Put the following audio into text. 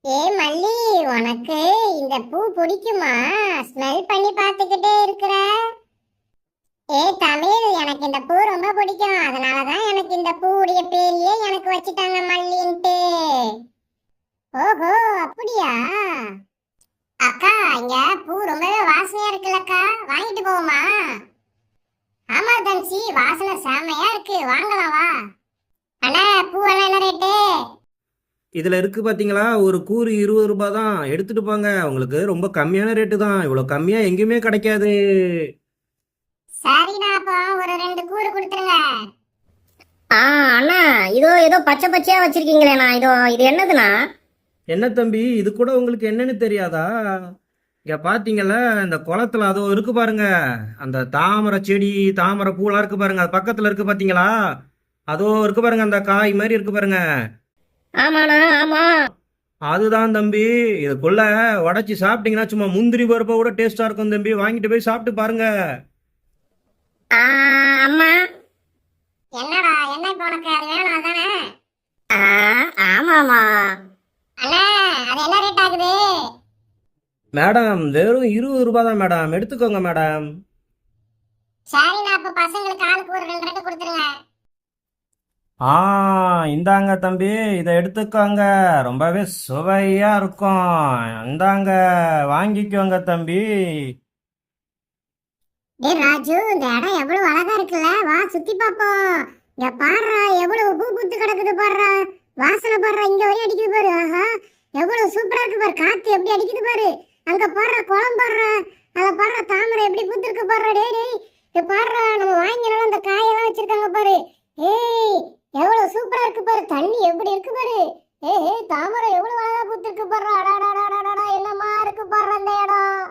ஏ மல்லி, உனக்கு இந்த பூ பிடிக்குமா? ஸ்மெல் பண்ணி பார்த்துக்கிட்டே இருக்கிற. ஏ தமிழ், எனக்கு இந்த பூ ரொம்ப பிடிக்கும். அதனாலதான் எனக்கு இந்த பூவுடைய பேரையே எனக்கு வச்சுட்டாங்க மல்லின்ட்டு. ஓஹோ, அப்படியா? அக்கா, இங்க பூ ரொம்பவே வாசனையா இருக்குல்லக்கா, வாங்கிட்டு போவோமா? ஆமா தன்சி, வாசனை செமையா இருக்கு, வாங்கலாம் வா. அண்ணா, பூவெல்லாம் என்ன ரேட்டு? இதில் இருக்குது பார்த்தீங்களா, ஒரு கூறு 20 ரூபா தான். எடுத்துகிட்டு போங்க, உங்களுக்கு ரொம்ப கம்மியான ரேட்டு தான். இவ்வளோ கம்மியாக எங்கேயுமே கிடைக்காது. சரிண்ணா, அப்போ ஒரு 2 கூறு கொடுத்துருங்க. ஆ அண்ணா, இதோ ஏதோ பச்சை பச்சையா வச்சிருக்கீங்களேண்ணா, இது என்னதுண்ணா? என்ன தம்பி, இது கூட உங்களுக்கு என்னன்னு தெரியாதா? இங்கே பார்த்தீங்களா, இந்த குளத்துல அதோ இருக்கு பாருங்க, அந்த தாமரை செடி, தாமரை பூலாம் இருக்கு பாருங்க, அது பக்கத்தில் இருக்கு பார்த்தீங்களா? அதோ இருக்கு பாருங்க, அந்த காய் மாதிரி இருக்கு பாருங்க. ஆமாண்ணா, ஆமா. அதுதான் தம்பி. இதுக்குள்ள உடைச்சி சாப்பிட்டீங்கன்னா சும்மா முந்திரி பருப்பை கூட டேஸ்டா இருக்கும் தம்பி. வாங்கிட்டு போய் சாப்பிட்டு பாருங்க. ஆ, அம்மா. என்னடா, என்ன இப்போ உனக்கு அது வேணும் அதானே? ஆ, ஆமாம்மா. அண்ணா, அது என்ன ரேட் ஆகுது? மேடம், வெறும் 20 ரூபா தான் மேடம், எடுத்துக்கோங்க மேடம். சரிண்ணா, அப்போ பசங்களுக்கு ஆளுக்கு ஒரு 2 கொடுத்துருங்க. ஆ, இந்தாங்க தம்பி, இதை எடுத்துக்கோங்க. ரொம்பவே சுவையா இருக்கும். இந்தாங்க, வாங்கிக்கோங்க தம்பி. டேய் ராஜு, இந்த இடம் எவ்வளவு அழகா இருக்குல்ல, வா சுத்தி பாப்போம். இங்க பாருடா, எவ்வளவு பூ பூத்து கிடக்குது பாருடா. வாசனை பாருடா, இங்க வரையும் அடிக்குது பாரு. ஆஹா, எவ்வளவு சூப்பரா இருக்கு பாரு, காத்து எப்படி அடிக்குது பாரு. அங்க பாருடா, குளம் பாருடா, அத பாருடா, தாமரை எப்படி பூத்திருக்கு பாருடா. டேய் டேய், இங்க பாருடா, நம்ம வாங்கினாலும் அந்த காயெல்லாம் வச்சிருக்காங்க பாரு. ஏய், எவ்வளவு சூப்பரா இருக்கு பாரு, தண்ணி எப்படி இருக்கு பாரு. ஏய், தாமரை எவ்வளவு அழகா பூத்திருக்கு பாருடா. அடாடா,